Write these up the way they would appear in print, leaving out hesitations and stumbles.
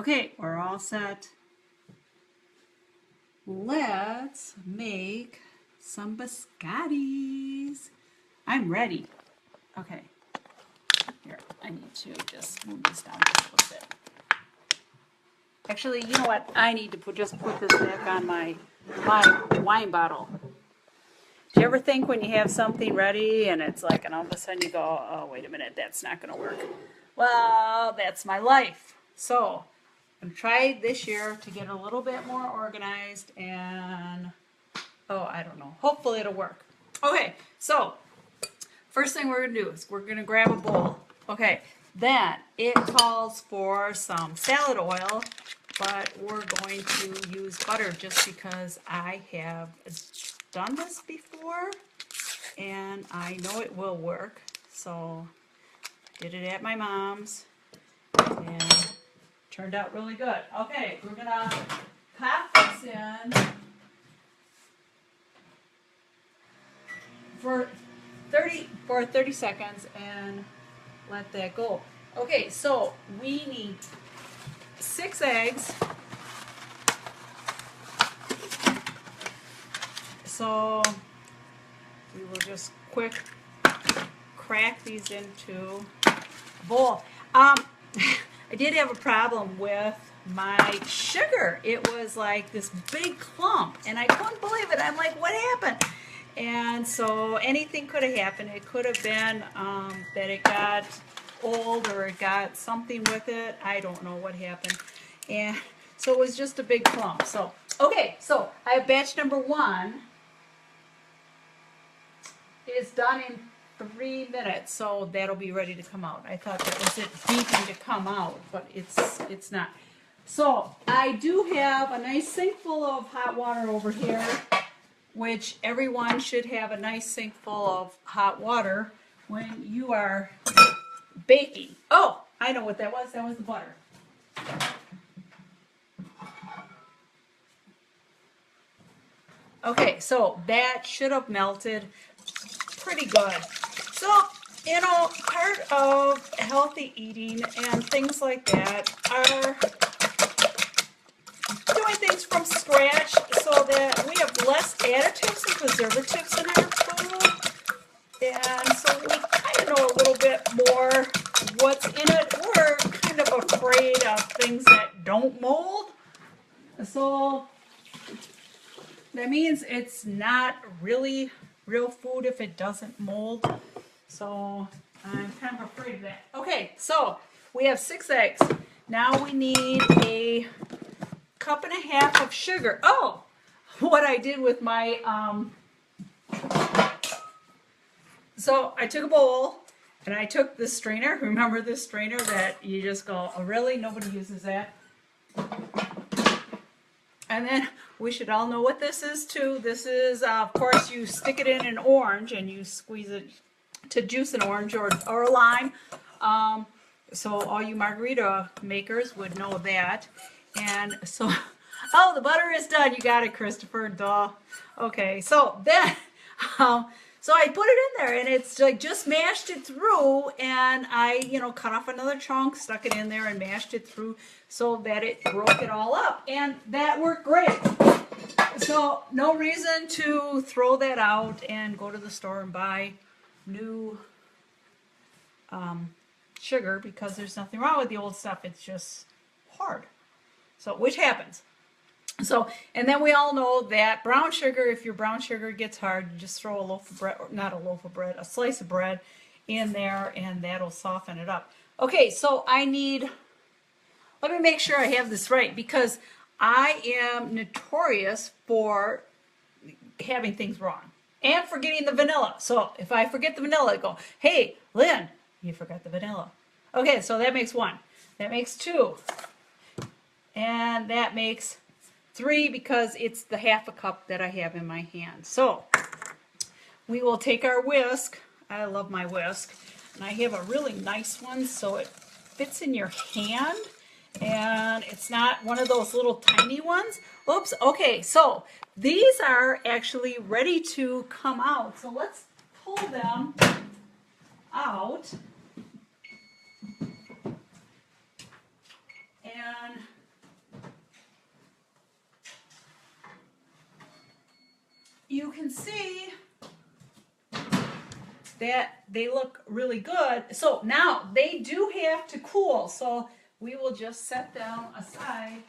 Okay, we're all set. Let's make some biscottis. I'm ready. Okay. Here, I need to just move this down just a little bit. Actually, you know what? I need to just put this back on my wine bottle. Do you ever think when you have something ready and it's like, and all of a sudden you go, oh, wait a minute, that's not going to work. Well, that's my life. So I'm going to try this year to get a little bit more organized and, oh, I don't know. Hopefully it'll work. Okay, so first thing we're going to do is we're going to grab a bowl. Okay, then it calls for some salad oil, but we're going to use butter just because I have done this before and I know it will work. So did it at my mom's and turned out really good. Okay, we're gonna pop this in for 30 seconds and let that go. Okay, so we need 6 eggs. So we will just quick crack these into a bowl. I did have a problem with my sugar. It was like this big clump and I couldn't believe it. I'm like, what happened? And so anything could have happened. It could have been that it got old or it got something with it. I don't know what happened. And so it was just a big clump. So, okay, so I have batch number 1 is done in 3 minutes, so that'll be ready to come out. I thought that was it beeping to come out, but it's not. So I do have a nice sink full of hot water over here, which everyone should have a nice sink full of hot water when you are baking. Oh, I know what that was. That was the butter. Okay, so that should have melted pretty good. So, you know, part of healthy eating and things like that are doing things from scratch so that we have less additives and preservatives in our food. And so we kind of know a little bit more what's in it. We're kind of afraid of things that don't mold. So that means it's not really real food if it doesn't mold. So I'm kind of afraid of that. Okay, so we have 6 eggs. Now we need a 1.5 cups of sugar. Oh, what I did with my, so I took a bowl and I took this strainer. Remember this strainer that you just go, oh really? Nobody uses that. And then we should all know what this is too. This is, of course, you stick it in an orange and you squeeze it to juice an orange or a lime. So all you margarita makers would know that. And so, oh, the butter is done. You got it, Christopher. Duh. Okay, so then, so I put it in there and it's like just mashed it through and I, you know, cut off another chunk, stuck it in there and mashed it through so that it broke it all up. And that worked great. So no reason to throw that out and go to the store and buy new sugar because there's nothing wrong with the old stuff. It's just hard. So, which happens. So, and then we all know that brown sugar, if your brown sugar gets hard, you just throw a loaf of bread, or not a loaf of bread, a slice of bread in there and that'll soften it up. Okay, so I need, let me make sure I have this right because I am notorious for having things wrong and forgetting the vanilla. So if I forget the vanilla, I go, hey, Lynn, you forgot the vanilla. Okay, so that makes 1. That makes 2. And that makes 3 because it's the 1/2 cup that I have in my hand. So we will take our whisk. I love my whisk. And I have a really nice one so it fits in your hand. And it's not one of those little tiny ones. Oops, okay, so these are actually ready to come out. So let's pull them out. And you can see that they look really good. So now they do have to cool. So we will just set them aside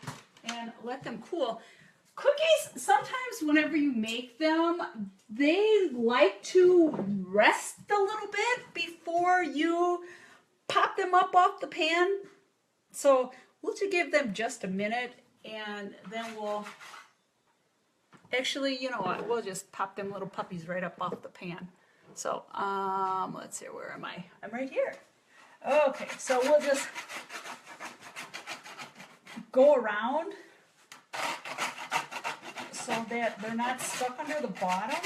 and let them cool. Cookies, sometimes whenever you make them, they like to rest a little bit before you pop them up off the pan. So we'll just give them just a minute, and then we'll, actually, you know what, we'll just pop them little puppies right up off the pan. So, let's see, where am I? I'm right here. Okay, so we'll just go around so that they're not stuck under the bottom.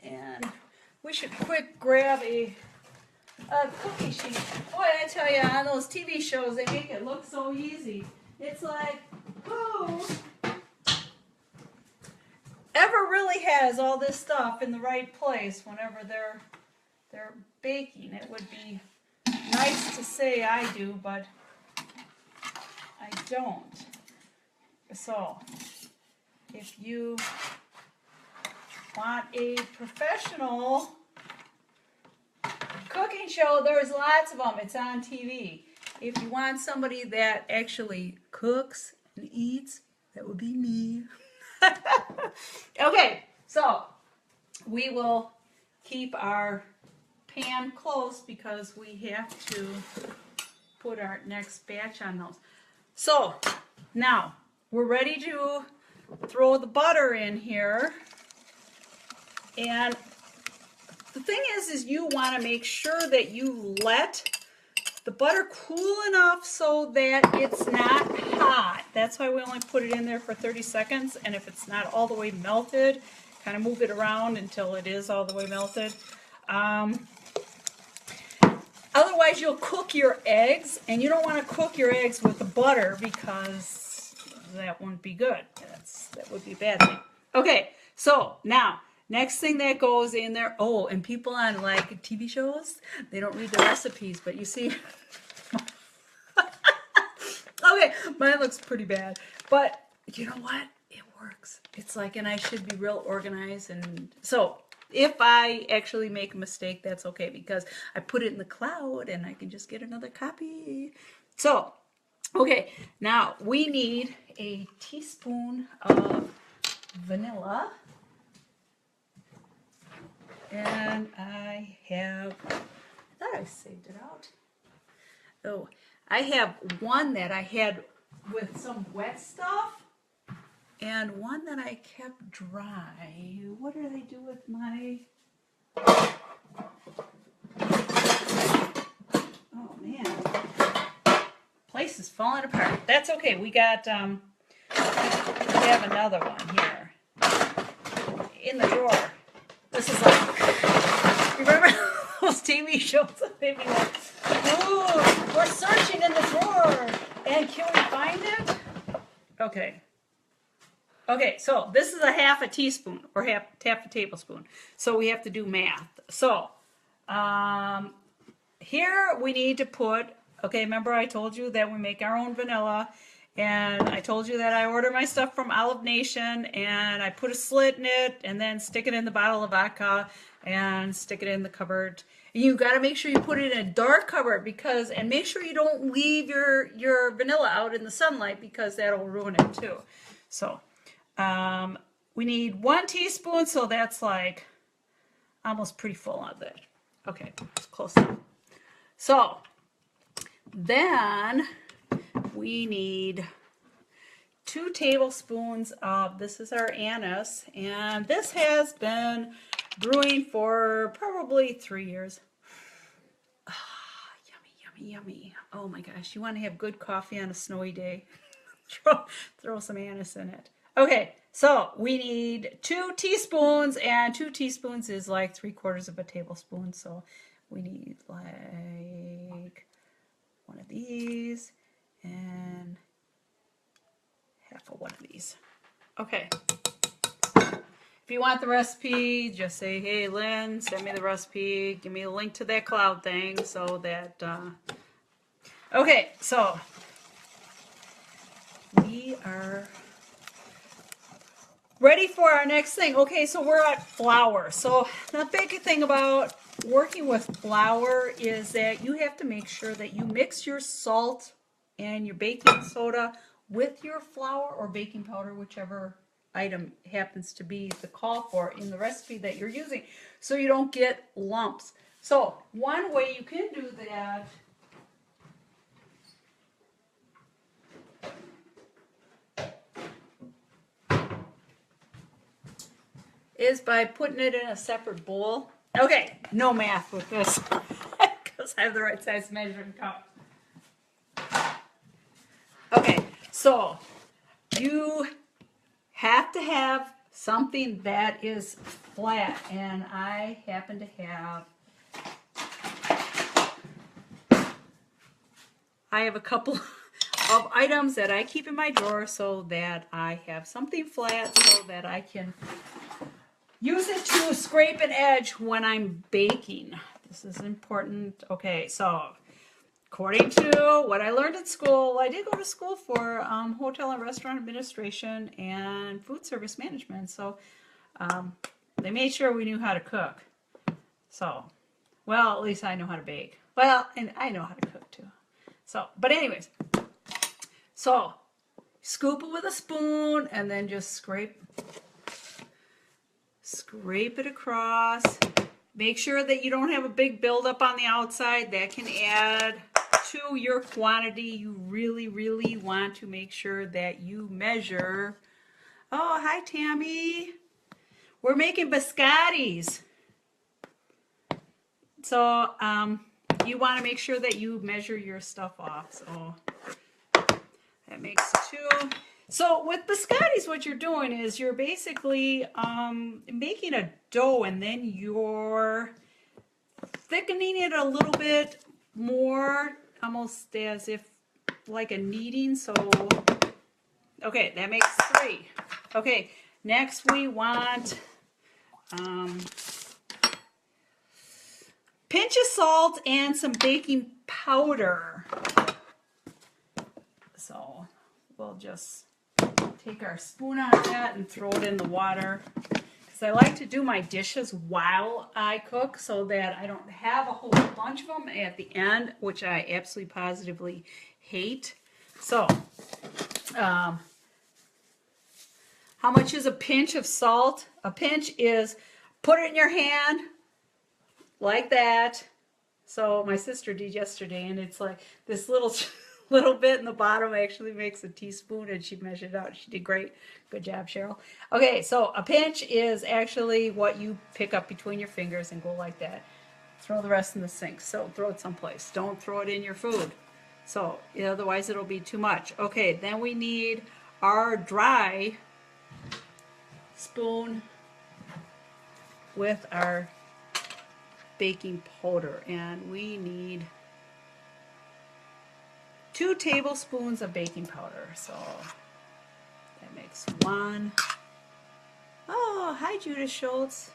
And we should quick grab a cookie sheet. Boy, I tell you, on those TV shows, they make it look so easy. It's like, who ever really has all this stuff in the right place whenever they're baking? It would be nice to say I do, but I don't. So, if you want a professional cooking show, there's lots of them. It's on TV. If you want somebody that actually cooks and eats, that would be me. Okay, so we will keep our pan close because we have to put our next batch on those. So now we're ready to throw the butter in here. And the thing is you want to make sure that you let the butter cool enough so that it's not hot. That's why we only put it in there for 30 seconds. And if it's not all the way melted, kind of move it around until it is all the way melted. Otherwise, you'll cook your eggs, and you don't want to cook your eggs with the butter because that wouldn't be good. That would be a bad thing. Okay, so now, next thing that goes in there, oh, and people on like TV shows, they don't read the recipes, but you see, okay, mine looks pretty bad, but you know what? It works. It's like, and I should be real organized, and so if I actually make a mistake, that's okay because I put it in the cloud and I can just get another copy. So, okay, now we need a teaspoon of vanilla. And I thought I saved it out. Oh, I have one that I had with some wet stuff and one that I kept dry. What did I do with my... Oh man, place is falling apart. That's okay. We got, we have another one here in the drawer. This is like, remember those TV shows that made me like, ooh, we're searching in the drawer, and can we find it? Okay. Okay, so this is a half a teaspoon, or half a tablespoon. So we have to do math. So, here we need to put, okay, remember I told you that we make our own vanilla, and I told you that I order my stuff from Olive Nation, and I put a slit in it, and then stick it in the bottle of vodka, and stick it in the cupboard. You got to make sure you put it in a dark cupboard, because, and make sure you don't leave your vanilla out in the sunlight, because that'll ruin it too. So, we need 1 teaspoon, so that's like almost pretty full of it. Okay, it's close enough. So, then we need 2 tablespoons of, this is our anise, and this has been brewing for probably 3 years. Ah, yummy, yummy, yummy. Oh my gosh, you want to have good coffee on a snowy day? Throw some anise in it. Okay, so we need 2 teaspoons, and 2 teaspoons is like 3/4 of a tablespoon, so we need like one of these and half of one of these. Okay. If you want the recipe, just say, hey, Lynn, send me the recipe. Give me a link to that cloud thing so that, okay, so we are ready for our next thing. Okay, so we're at flour. So the big thing about working with flour is that you have to make sure that you mix your salt and your baking soda with your flour or baking powder, whichever item happens to be the call for in the recipe that you're using, so you don't get lumps. So one way you can do that is by putting it in a separate bowl. Okay, no math with this because I have the right size measuring cup. Okay, so you have to have something that is flat, and I happen to have, a couple of items that I keep in my drawer so that I have something flat so that I can use it to scrape an edge when I'm baking. This is important. Okay, so according to what I learned at school, I did go to school for hotel and restaurant administration and food service management. So they made sure we knew how to cook. So, well, at least I know how to bake. Well, and I know how to cook too. So, but anyways, so scoop it with a spoon and then just scrape it across. Make sure that you don't have a big buildup on the outside. That can add to your quantity. You really, really want to make sure that you measure. Oh, hi, Tammy. We're making biscottis. So you want to make sure that you measure your stuff off. So that makes 2. So with biscottis, what you're doing is you're basically making a dough, and then you're thickening it a little bit more, almost as if like a kneading. So, okay, that makes 3. Okay, next we want pinch of salt and some baking powder. So we'll just take our spoon on that and throw it in the water, because I like to do my dishes while I cook so that I don't have a whole bunch of them at the end, which I absolutely positively hate. So how much is a pinch of salt? A pinch is, put it in your hand like that. So my sister did yesterday, and it's like this little bit in the bottom actually makes a teaspoon, and she measured it out. She did great. Good job, Cheryl. Okay, so a pinch is actually what you pick up between your fingers and go like that. Throw the rest in the sink. So throw it someplace. Don't throw it in your food. So otherwise it'll be too much. Okay, then we need our dry spoon with our baking powder, and we need 2 tablespoons of baking powder. So that makes 1. Oh, hi Judith Schultz.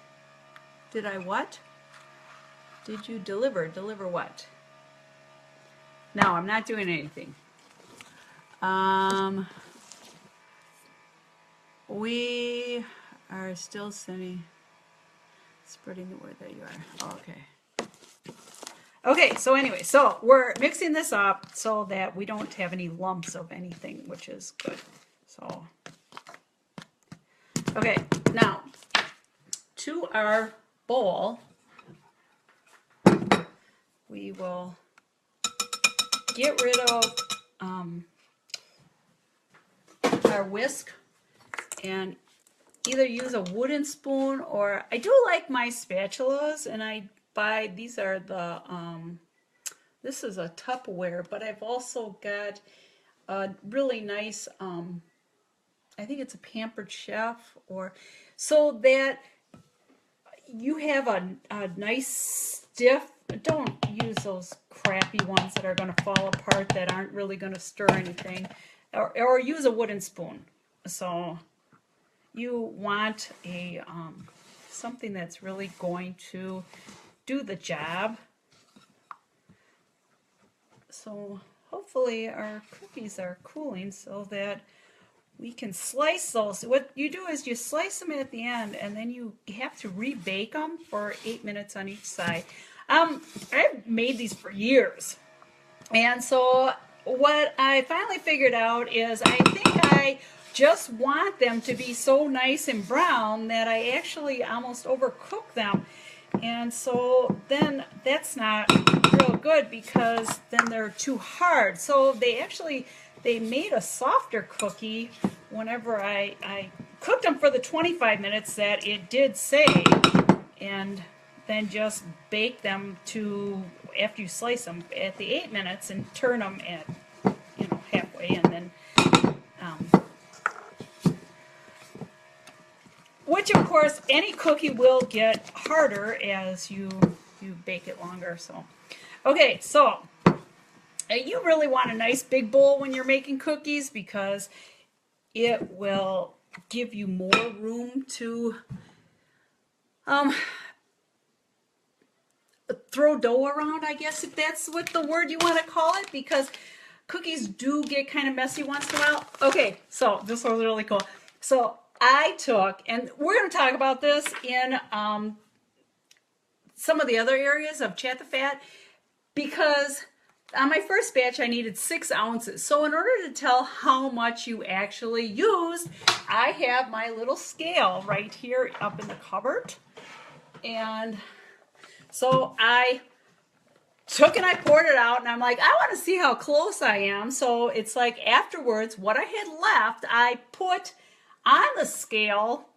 Did I what? Did you deliver? Deliver what? No, I'm not doing anything. We are still spreading the word. There you are. Okay. Okay, so anyway, so we're mixing this up so that we don't have any lumps of anything, which is good. So, okay, now to our bowl, we will get rid of our whisk and either use a wooden spoon, or I do like my spatulas, and I buy, these are the, this is a Tupperware, but I've also got a really nice, I think it's a Pampered Chef, or so that you have a nice stiff, don't use those crappy ones that are going to fall apart that aren't really going to stir anything, or use a wooden spoon. So you want a something that's really going to do the job. So hopefully our cookies are cooling so that we can slice those. What you do is you slice them at the end, and then you have to rebake them for 8 minutes on each side. I've made these for years, and so what I finally figured out is I think I just want them to be so nice and brown that I actually almost overcook them. And so then that's not real good because then they're too hard. So they made a softer cookie whenever I cooked them for the 25 minutes that it did say, and then just bake them to, after you slice them, at the 8 minutes and turn them at, halfway, and then which of course any cookie will get harder as you bake it longer. So okay, so you really want a nice big bowl when you're making cookies because it will give you more room to throw dough around, I guess, if that's what the word you want to call it, because cookies do get kind of messy once in a while. Okay, so this was really cool. So I took, and we're going to talk about this in some of the other areas of Chat the Fat, because on my first batch I needed 6 ounces. So in order to tell how much you actually used, I have my little scale right here up in the cupboard. And so I took and I poured it out, and I'm like, I want to see how close I am. So it's like afterwards, what I had left, I put on the scale,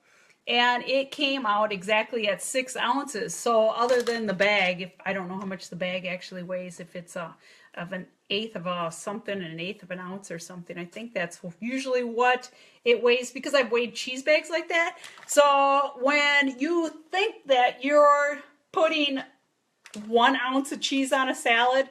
and it came out exactly at 6 ounces. So other than the bag, if I don't know how much the bag actually weighs, if it's of an eighth of a something and an eighth of an ounce or something, I think that's usually what it weighs, because I've weighed cheese bags like that. So when you think that you're putting 1 ounce of cheese on a salad,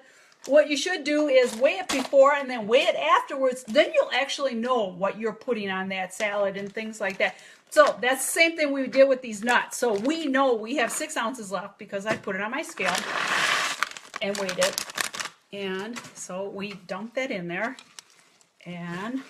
what you should do is weigh it before and then weigh it afterwards. Then you'll actually know what you're putting on that salad and things like that. So that's the same thing we did with these nuts. So we know we have 6 ounces left because I put it on my scale and weighed it. And so we dumped that in there. And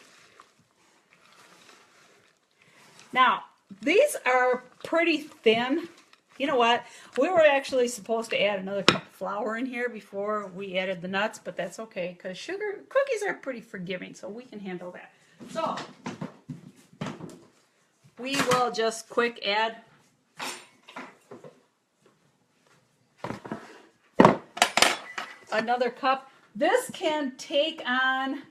now these are pretty thin. You know what? We were actually supposed to add another cup of flour in here before we added the nuts, but that's okay because cookies are pretty forgiving, so we can handle that. So we will just quick add another cup. This can take on,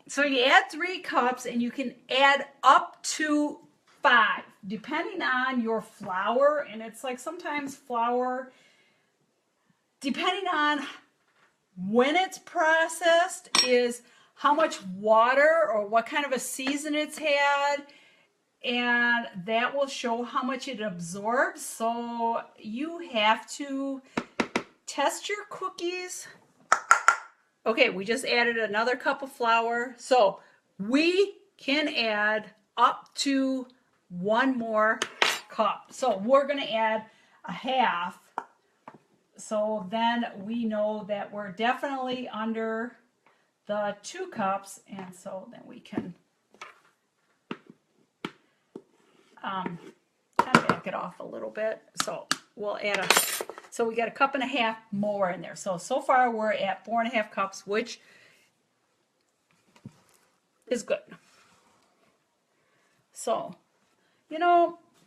so you add 3 cups and you can add up to 5, depending on your flour. And it's like sometimes flour, depending on when it's processed, is how much water or what kind of a season it's had, and that will show how much it absorbs. So you have to test your cookies. Okay, we just added another cup of flour, so we can add up to 1 more cup. So we're going to add a half. So then we know that we're definitely under the 2 cups, and so then we can kind of back it off a little bit. So we'll add so we got a cup and a half more in there. So far we're at 4.5 cups, which is good. So,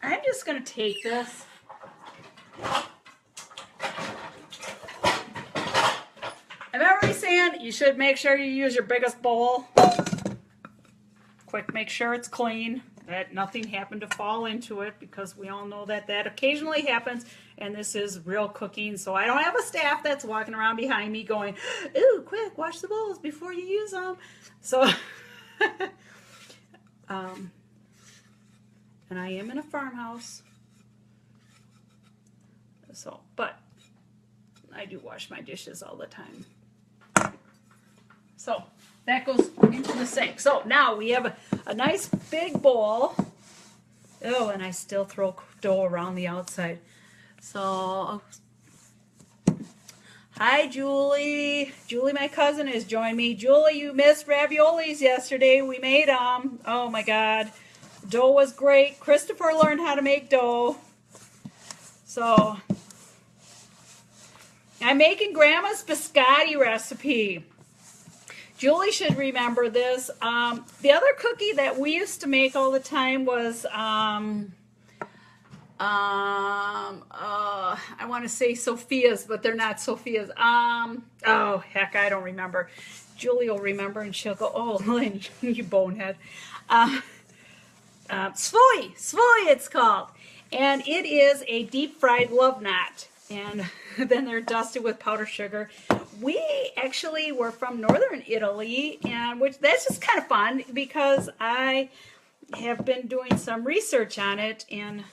I'm just going to take this. I'm already saying you should make sure you use your biggest bowl. Quick, make sure it's clean, that nothing happened to fall into it, because we all know that occasionally happens, and this is real cooking, so I don't have a staff that's walking around behind me going, ooh, quick, wash the bowls before you use them. So, and I am in a farmhouse, so, but I do wash my dishes all the time. So that goes into the sink. So now we have a nice big bowl. Oh, and I still throw dough around the outside. So Hi, Julie. Julie, my cousin, has joined me. Julie, you missed raviolis yesterday. We made them. Oh my God. Dough was great. Christopher learned how to make dough. So, I'm making Grandma's biscotti recipe. Julie should remember this. The other cookie that we used to make all the time was, I want to say Sophia's, but they're not Sophia's. Oh, heck, I don't remember. Julie will remember and she'll go, oh, Lynn, you bonehead. Svoi it's called. And it is a deep fried love knot. And then they're dusted with powdered sugar. We actually were from northern Italy, and which that's just kind of fun because I have been doing some research on it, and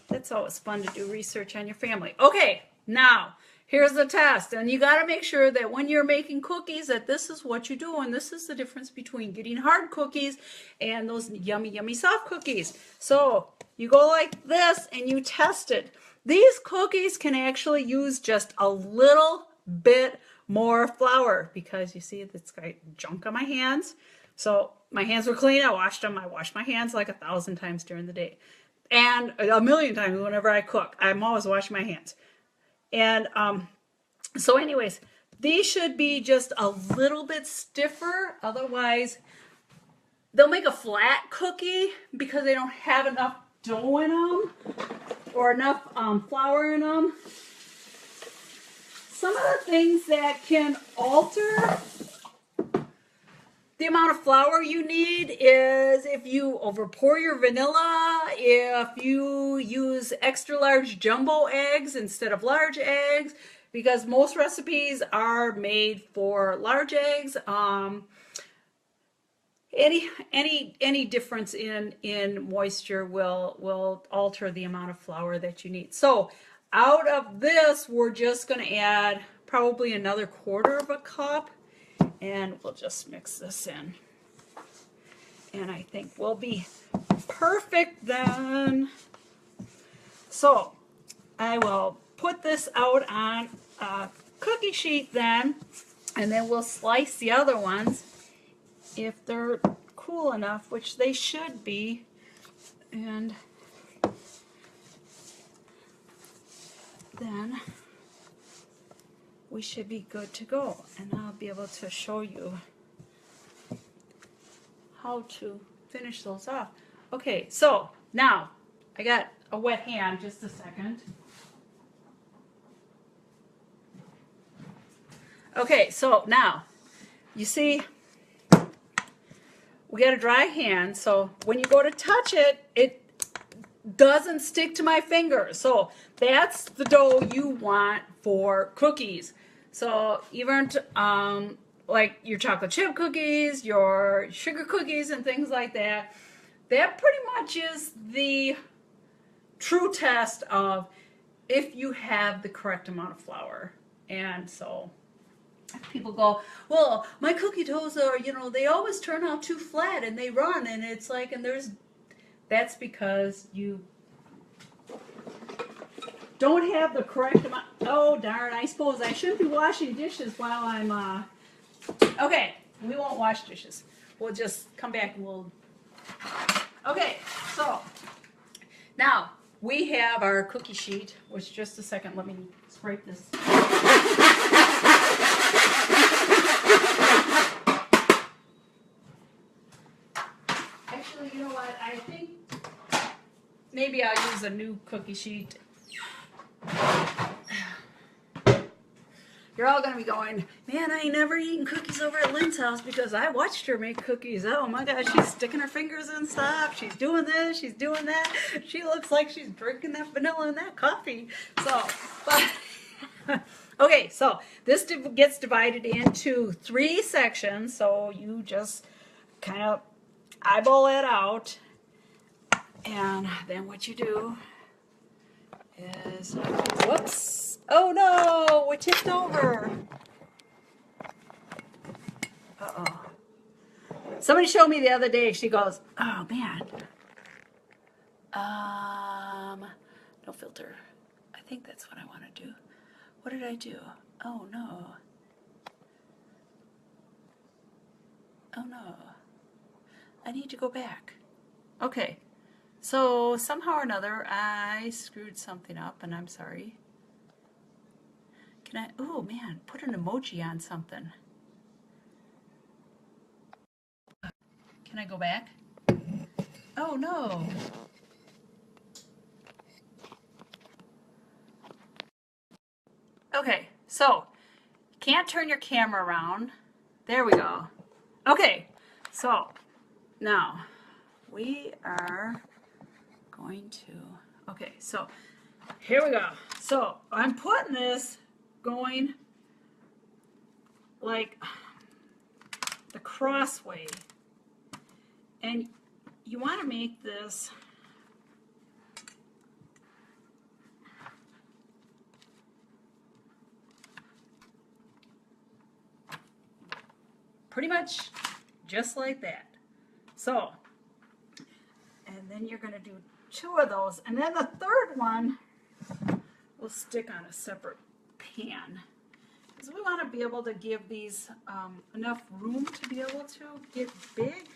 that's always fun to do research on your family. Okay, now here's the test, and you got to make sure that when you're making cookies that this is what you do, and this is the difference between getting hard cookies and those yummy, yummy soft cookies. So you go like this and you test it. These cookies can actually use just a little bit more flour because you see it's got junk on my hands. So my hands were clean. I washed them. I wash my hands like 1,000 times during the day. And 1,000,000 times whenever I cook. I'm always washing my hands. And so anyways, these should be just a little bit stiffer. Otherwise, they'll make a flat cookie because they don't have enough dough in them or enough flour in them. Some of the things that can alter the amount of flour you need is if you over pour your vanilla, if you use extra large jumbo eggs instead of large eggs, because most recipes are made for large eggs. Any difference in moisture will alter the amount of flour that you need. So out of this, we're just going to add probably another 1/4 cup. And we'll just mix this in. And I think we'll be perfect then. So I will put this out on a cookie sheet then. And then we'll slice the other ones if they're cool enough, which they should be. And then we should be good to go, and I'll be able to show you how to finish those off. Okay, so now I got a wet hand, just a second. Okay, so now you see we got a dry hand, so when you go to touch it, it doesn't stick to my finger. So that's the dough you want for cookies. So even like your chocolate chip cookies, your sugar cookies and things like that, that pretty much is the true test of if you have the correct amount of flour. And so people go, well, my cookie doughs are, they always turn out too flat and they run, and it's like, that's because you don't have the correct amount. Oh, darn, I suppose I shouldn't be washing dishes while I'm, okay, we won't wash dishes. We'll just come back and we'll, okay, so now we have our cookie sheet, which just a second, let me scrape this. Actually, you know what, I think maybe I'll use a new cookie sheet. You're all going to be going, man, I ain't never eaten cookies over at Lynn's house because I watched her make cookies. Oh my gosh, she's sticking her fingers in stuff. She's doing this, she's doing that. She looks like she's drinking that vanilla and that coffee. So, but, okay, so this gets divided into 3 sections. So you just kind of eyeball it out. And then what you do is, whoops. Oh no, we tipped over. Uh-oh. Somebody showed me the other day, she goes, oh man. No filter. I think that's what I want to do. What did I do? Oh no. Oh no. I need to go back. Okay. So somehow or another I screwed something up and I'm sorry. Can I, oh man, put an emoji on something. Can I go back? Oh no. Okay, so can't turn your camera around. There we go. Okay, so now we are going to, okay, so here we go. So I'm putting this going like the cross way. And you want to make this pretty much just like that. So, and then you're going to do 2 of those. And then the third one we'll stick on a separate pan. Because we want to be able to give these enough room to be able to get big.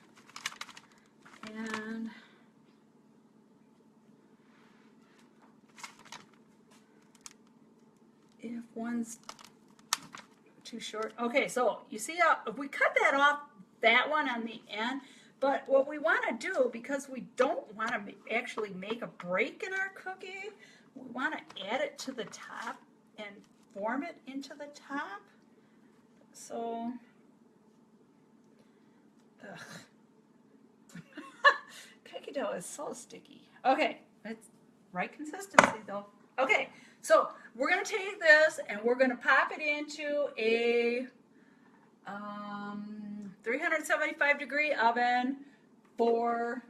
And if one's too short. Okay, so you see how if we cut that off, that one on the end, but what we want to do, because we don't want to actually make a break in our cookie, we want to add it to the top and form it into the top. So, cookie dough is so sticky. Okay, it's right consistency though. Okay, so we're going to take this and we're going to pop it into a 375 degree oven for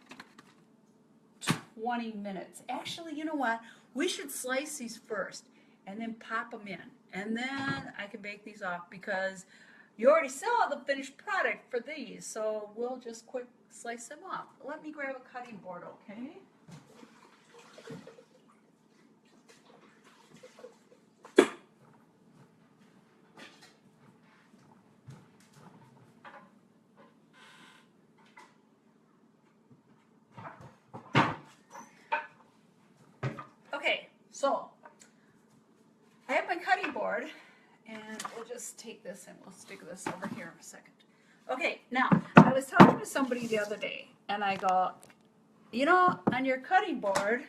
20 minutes. Actually, you know what? We should slice these first and then pop them in. And then I can bake these off because you already saw the finished product for these. So we'll just quick slice them off. Let me grab a cutting board, okay? Okay, so I have my cutting board, and we'll just take this and we'll stick this over here in a second. Okay, now, I was talking to somebody the other day, and I go, you know, on your cutting board,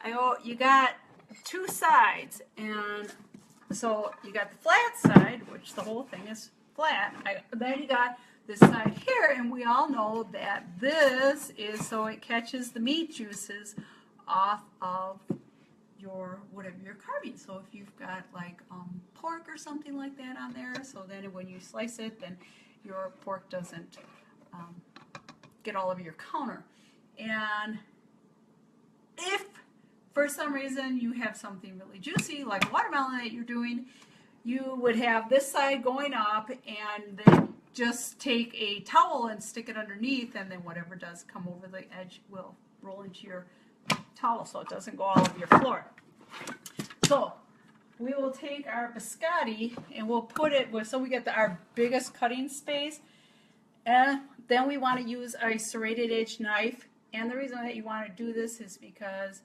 I go, you got 2 sides, and so you got the flat side, which the whole thing is flat. Then you got this side here, and we all know that this is so it catches the meat juices off of your whatever you're carving. So if you've got like pork or something like that on there, so then when you slice it, then your pork doesn't get all over your counter. And if for some reason you have something really juicy like watermelon that you're doing, you would have this side going up and then just take a towel and stick it underneath, and then whatever does come over the edge will roll into your towel so it doesn't go all over your floor. So we will take our biscotti and we'll put it where, so we get our biggest cutting space, and then we want to use a serrated edge knife. And the reason that you want to do this is because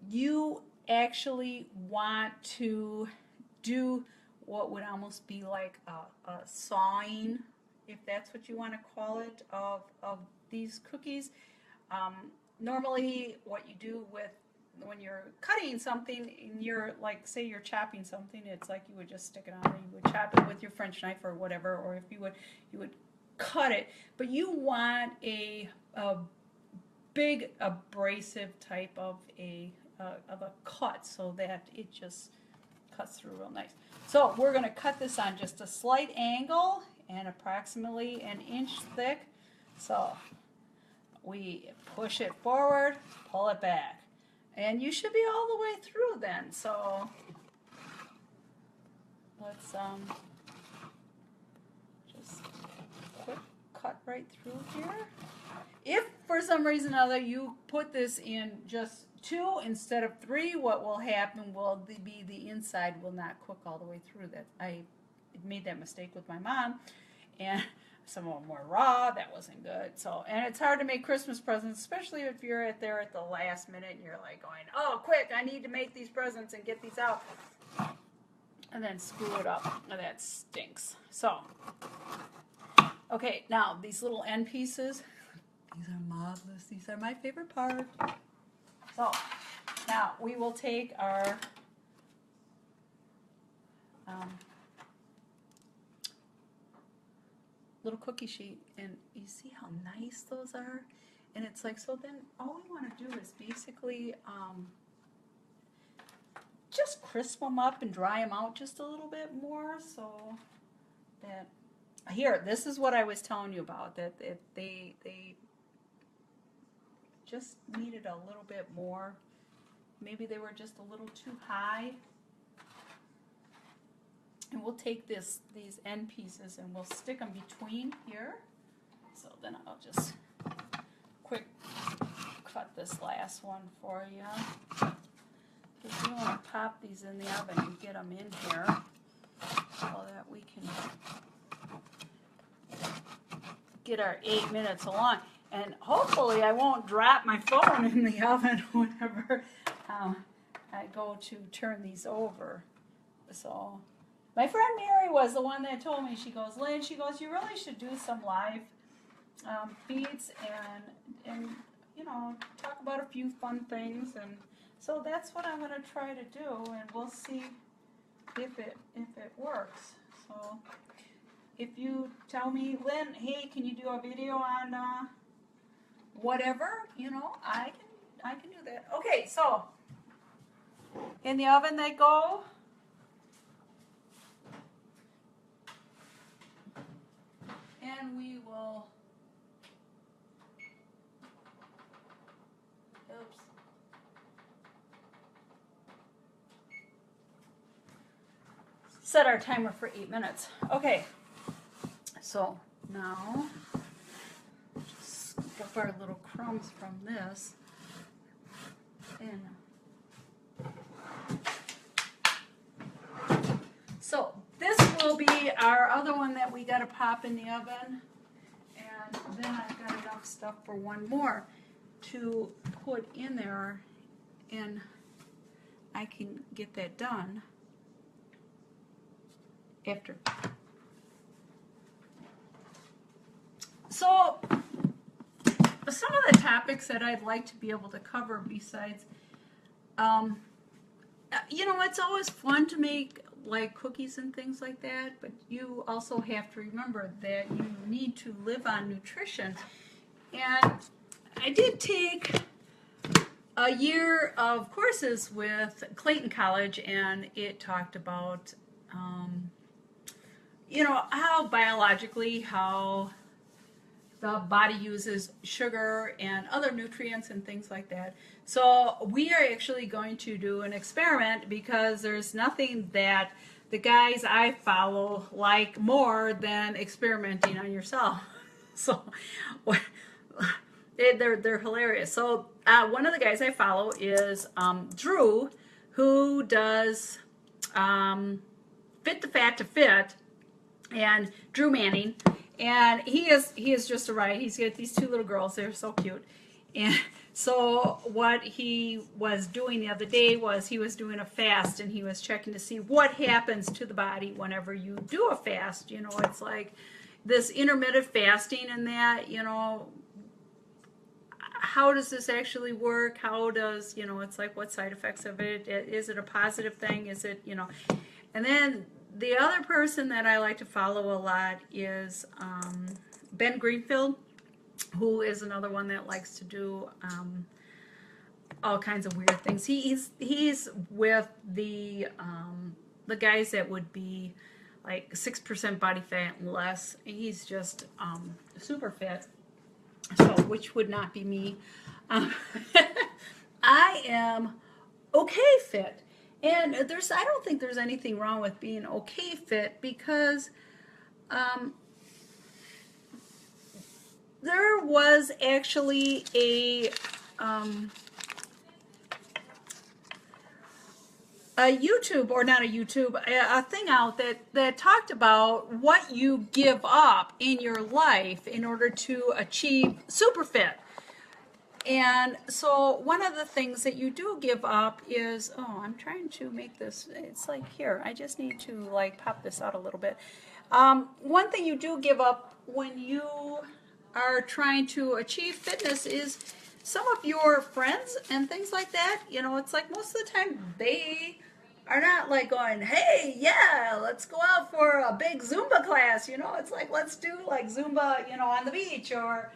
you actually want to do what would almost be like a sawing, if that's what you want to call it, of these cookies. Normally what you do with when you're cutting something, and you're like, say you're chopping something, it's like you would just stick it on and you would chop it with your French knife or whatever, or if you would cut it. But you want a big abrasive type of a cut so that it just cuts through real nice. So we're going to cut this on just a slight angle and approximately 1 inch thick. So we push it forward, pull it back, and you should be all the way through then. So let's just quick cut right through here. If for some reason or other you put this in just 2 instead of 3, what will happen will be the inside will not cook all the way through. That I made that mistake with my mom, and some of them were raw. That wasn't good. So, and it's hard to make Christmas presents, especially if you're there at the last minute and you're like going, oh, quick, I need to make these presents and get these out, and then screw it up. And that stinks. So, okay, now these little end pieces, these are marvelous. These are my favorite part. So, now we will take our little cookie sheet, and you see how nice those are? And it's like, so then all we want to do is basically just crisp them up and dry them out just a little bit more, so that, here, this is what I was telling you about, that they just needed a little bit more. Maybe they were just a little too high. And we'll take these end pieces and we'll stick them between here. So then I'll just quick cut this last one for you. Because you want to pop these in the oven and get them in here so that we can get our 8 minutes along. And hopefully I won't drop my phone in the oven whenever I go to turn these over. So my friend Mary was the one that told me, she goes, Lynn, she goes, you really should do some live feeds and you know, talk about a few fun things. And so that's what I'm going to try to do, and we'll see if it works. So if you tell me, Lynn, hey, can you do a video on whatever, you know, I can do that. Okay, so in the oven they go. And we will, set our timer for 8 minutes. Okay, so now just scoop up our little crumbs from this, and so this will be our other one that we got to pop in the oven, and then I've got enough stuff for one more to put in there, and I can get that done after. So some of the topics that I'd like to be able to cover besides, you know, it's always fun to make like cookies and things like that, but you also have to remember that you need to live on nutrition. And I did take a year of courses with Clayton College, and it talked about you know, how biologically, how the body uses sugar and other nutrients and things like that. So we are actually going to do an experiment, because there's nothing that the guys I follow like more than experimenting on yourself. So they're hilarious. So one of the guys I follow is Drew, who does Fit the Fat to Fit, and Drew Manning, and he is just a riot. He's got these two little girls. They're so cute. And so what he was doing the other day was he was doing a fast, and he was checking to see what happens to the body whenever you do a fast. You know, it's like this intermittent fasting and that, you know, how does this actually work? How does, you know, it's like, what side effects of it? Is it a positive thing? Is it, you know? And then the other person that I like to follow a lot is Ben Greenfield, who is another one that likes to do all kinds of weird things. He's with the guys that would be like 6% body fat and less. He's just super fit, so which would not be me. I am okay fit. And I don't think there's anything wrong with being okay fit, because there was actually a a YouTube, or not a YouTube, a thing out that talked about what you give up in your life in order to achieve super fit. And so one of the things that you do give up is, oh, I'm trying to make this, it's like here, I just need to like pop this out a little bit. One thing you do give up when you are trying to achieve fitness is some of your friends and things like that. You know, it's like most of the time they are not like going, hey, yeah, let's go out for a big Zumba class. You know, it's like, let's do like Zumba, you know, on the beach, or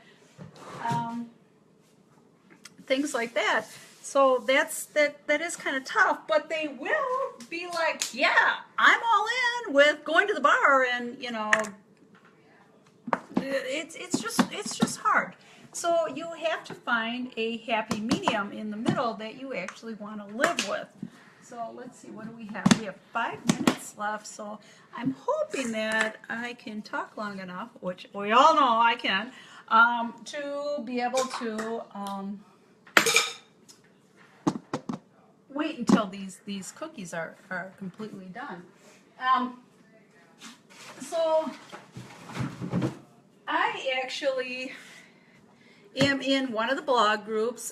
um, things like that. So that is kind of tough, but they will be like, yeah, I'm all in with going to the bar, and you know, it's just hard. So you have to find a happy medium in the middle that you actually want to live with. So let's see, what do we have? We have 5 minutes left, so I'm hoping that I can talk long enough, which we all know I can, to be able to wait until these cookies are completely done. So I actually am in one of the blog groups,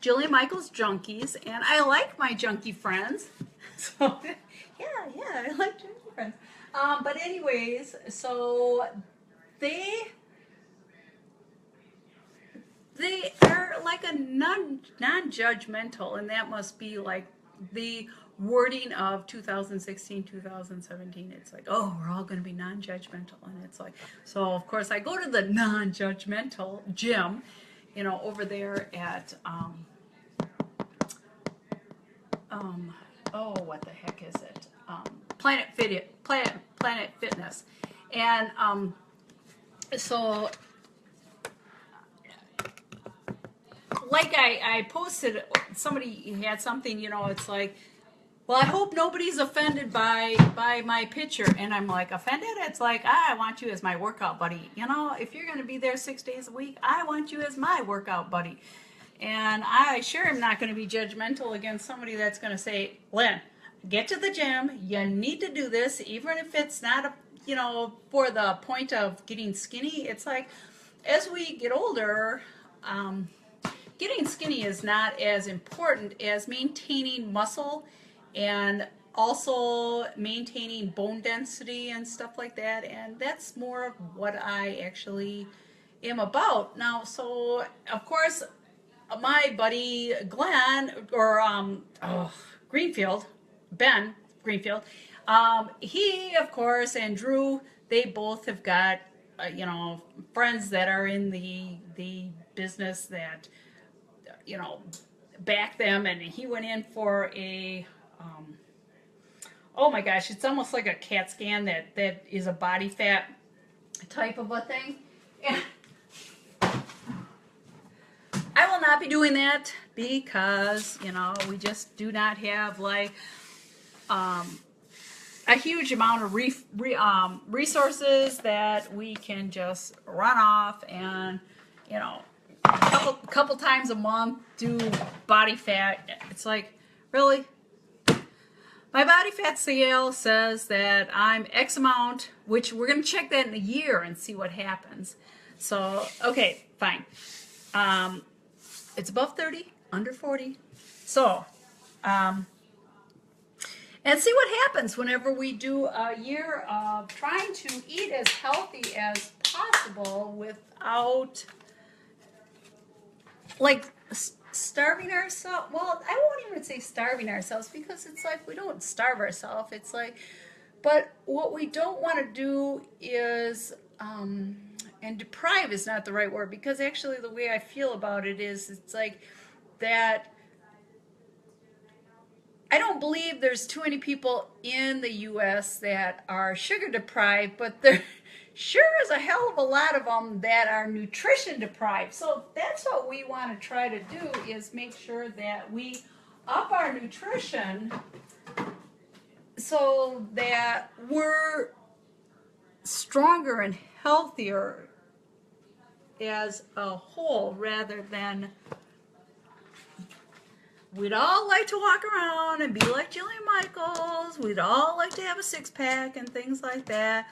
Jillian Michaels Junkies, and I like my junkie friends. So yeah, I like junkie friends. But anyways, so they are like a non-judgmental, and that must be like the wording of 2016, 2017. It's like, oh, we're all going to be non-judgmental, and it's like, so of course I go to the non-judgmental gym, you know, over there at oh, what the heck is it? Planet Fitness, and so like I posted, somebody had something, you know, it's like, well, I hope nobody's offended by my picture. And I'm like, offended? It's like, I want you as my workout buddy. You know, if you're going to be there 6 days a week, I want you as my workout buddy. And I sure am not going to be judgmental against somebody that's going to say, Lynn, get to the gym. You need to do this, even if it's not, you know, for the point of getting skinny. It's like, as we get older, getting skinny is not as important as maintaining muscle and also maintaining bone density and stuff like that. And that's more of what I actually am about. Now, so of course, my buddy Glenn, or Greenfield, Ben Greenfield, he, of course, and Drew, they both have got, you know, friends that are in the business that, you know, back them, and he went in for a oh my gosh, it's almost like a CAT scan that is a body fat type of a thing. And I will not be doing that because, you know, we just do not have like a huge amount of resources that we can just run off and, you know, couple times a month do body fat. It's like, really? My body fat scale says that I'm X amount, which we're going to check that in a year and see what happens. So, okay, fine. It's above 30, under 40. So, and see what happens whenever we do a year of trying to eat as healthy as possible without, like, starving ourselves. Well, I won't even say starving ourselves, because it's like we don't starve ourselves. It's like, but what we don't want to do is, and deprive is not the right word, because actually the way I feel about it is, it's like that I don't believe there's too many people in the U.S. that are sugar deprived, but there sure is a hell of a lot of them that are nutrition deprived. So that's what we want to try to do, is make sure that we up our nutrition so that we're stronger and healthier as a whole, rather than we'd all like to walk around and be like Jillian Michaels. We'd all like to have a six-pack and things like that.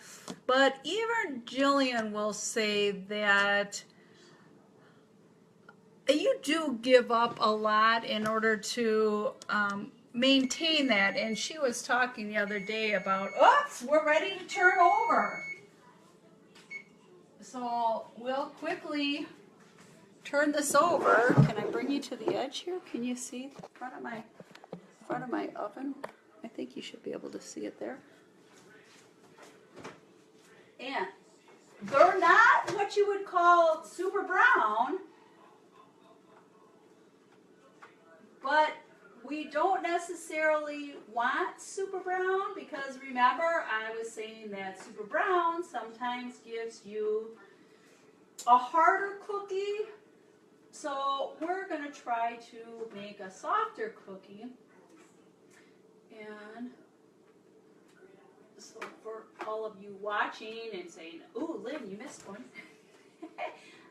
But even Jillian will say that you do give up a lot in order to maintain that. And she was talking the other day about, oops, we're ready to turn over. So we'll quickly turn this over. Can I bring you to the edge here? Can you see the front of my oven? I think you should be able to see it there. And they're not what you would call super brown, but we don't necessarily want super brown, because remember I was saying that super brown sometimes gives you a harder cookie. So we're going to try to make a softer cookie. And so for all of you watching and saying, ooh, Lynn, you missed one.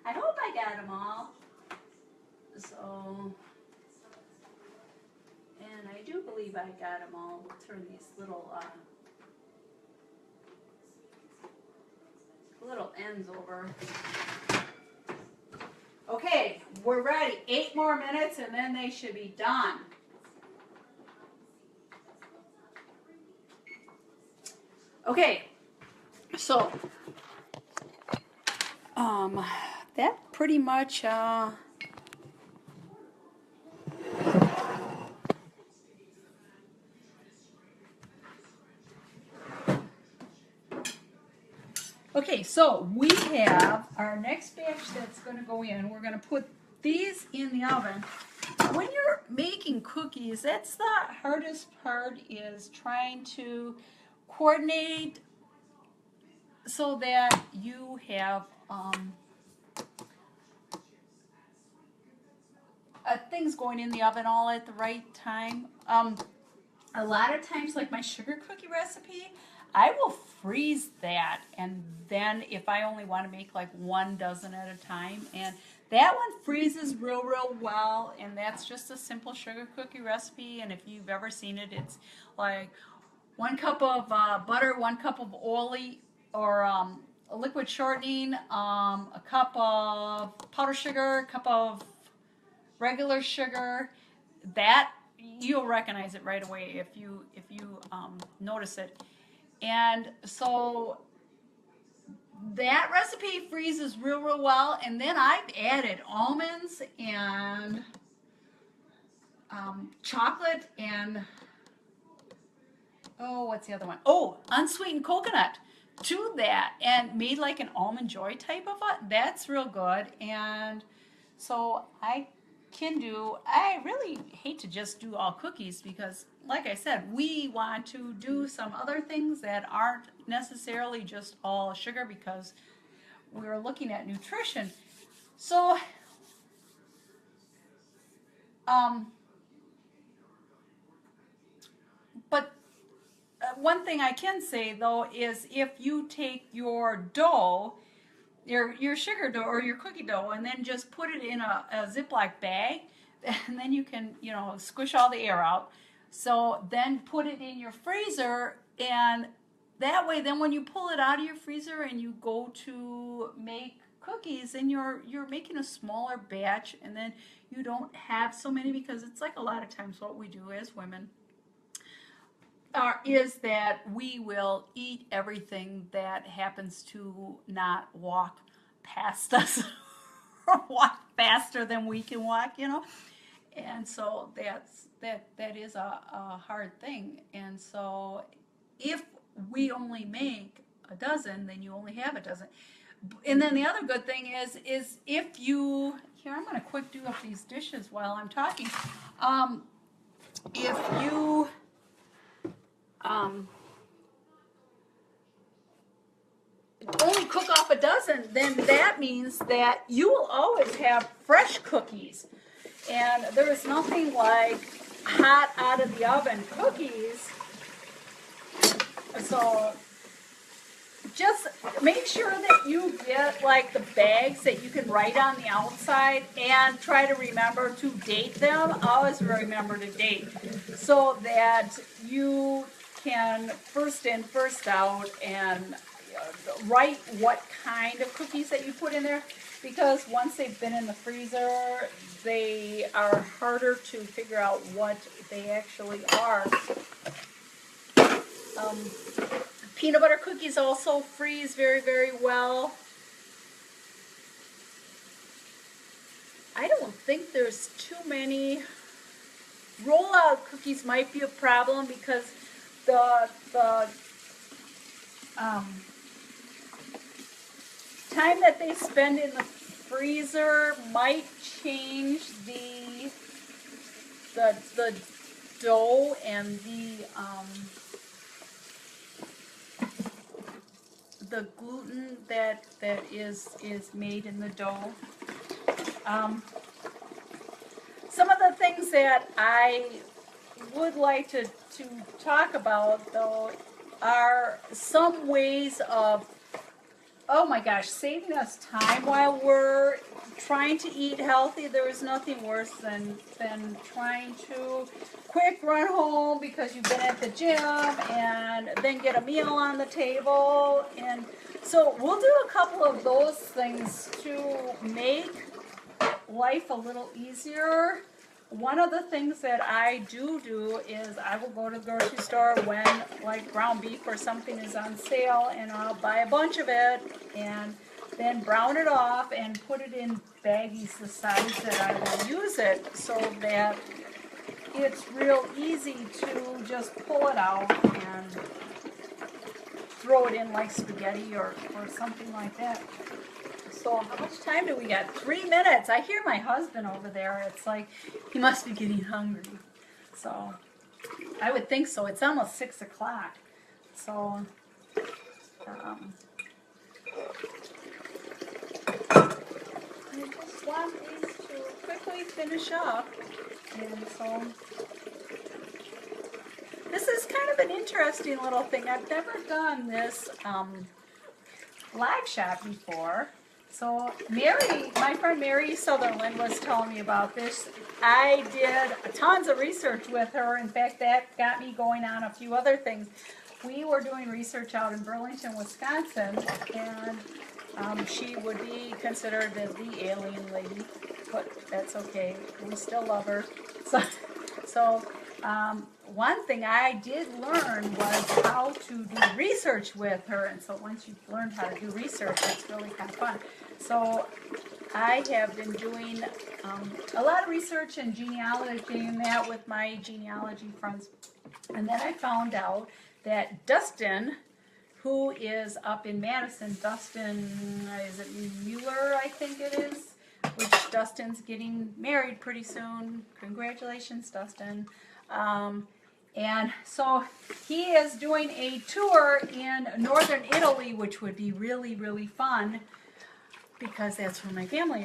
I hope I got them all. So, and I do believe I got them all. We'll turn these little ends over. Okay, we're ready. 8 more minutes and then they should be done. Okay, so that pretty much okay, so we have our next batch that's going to go in. We're going to put these in the oven. When you're making cookies, that's the hardest part, is trying to coordinate so that you have things going in the oven all at the right time. A lot of times, like my sugar cookie recipe, I will freeze that, and then if I only want to make like 1 dozen at a time, and that one freezes real well, and that's just a simple sugar cookie recipe. And if you've ever seen it, it's like 1 cup of butter, 1 cup of oily or liquid shortening, a cup of powdered sugar, a cup of regular sugar. That you'll recognize it right away if you notice it. And so that recipe freezes real well, and then I've added almonds and chocolate and what's the other one? Oh, unsweetened coconut to that, and made like an almond joy type of it. That's real good. And so I really hate to just do all cookies, because like I said, we want to do some other things that aren't necessarily just all sugar, because we're looking at nutrition. So but one thing I can say though is, if you take your dough, your sugar dough or your cookie dough, and then just put it in a Ziploc bag, and then you can, squish all the air out. So then put it in your freezer, and that way then when you pull it out of your freezer and you go to make cookies, and you're making a smaller batch, and then you don't have so many, because it's like a lot of times what we do as women is that we will eat everything that happens to not walk past us or walk faster than we can walk, and so that is a hard thing. And so if we only make a dozen, then you only have a dozen. And then the other good thing is if you, here, I'm going to quick do up these dishes while I'm talking. If you only cook off a dozen, then that means that you will always have fresh cookies. And there is nothing like hot out of the oven cookies. So just just make sure that you get like the bags that you can write on the outside, and try to remember to date them. Always remember to date so that you can first in, first out, and write what kind of cookies that you put in there, because once they've been in the freezer, they are harder to figure out what they actually are. Peanut butter cookies also freeze very, very well. I don't think there's too many. Roll-out cookies might be a problem because the time that they spend in the freezer might change the dough and the gluten that is made in the dough. Some of the things that I would like to talk about, though, are some ways of, oh my gosh, saving us time while we're trying to eat healthy. There is nothing worse than trying to quick run home because you've been at the gym and then get a meal on the table. And so we'll do a couple of those things to make life a little easier. One of the things that I do is I will go to the grocery store when like ground beef or something is on sale, and I'll buy a bunch of it and then brown it off and put it in baggies the size that I will use it, so that it's real easy to just pull it out and throw it in like spaghetti or something like that. So how much time do we got? 3 minutes. I hear my husband over there. It's like he must be getting hungry. So I would think so. It's almost 6 o'clock. So I just want these to quickly finish up. And so this is kind of an interesting little thing. I've never done this live shot before. So Mary, my friend Mary Sutherland was telling me about this. I did tons of research with her. In fact, that got me going on a few other things. We were doing research out in Burlington, Wisconsin, and she would be considered as the alien lady, but that's okay. We still love her. So one thing I did learn was how to do research with her, and so once you've learned how to do research, it's really kind of fun. So I have been doing a lot of research and genealogy and that with my genealogy friends, and then I found out that Dustin, who is up in Madison, Dustin, is it Mueller, I think it is, which Dustin's getting married pretty soon. Congratulations, Dustin. And so he is doing a tour in northern Italy, which would be really, really fun because that's where my family is.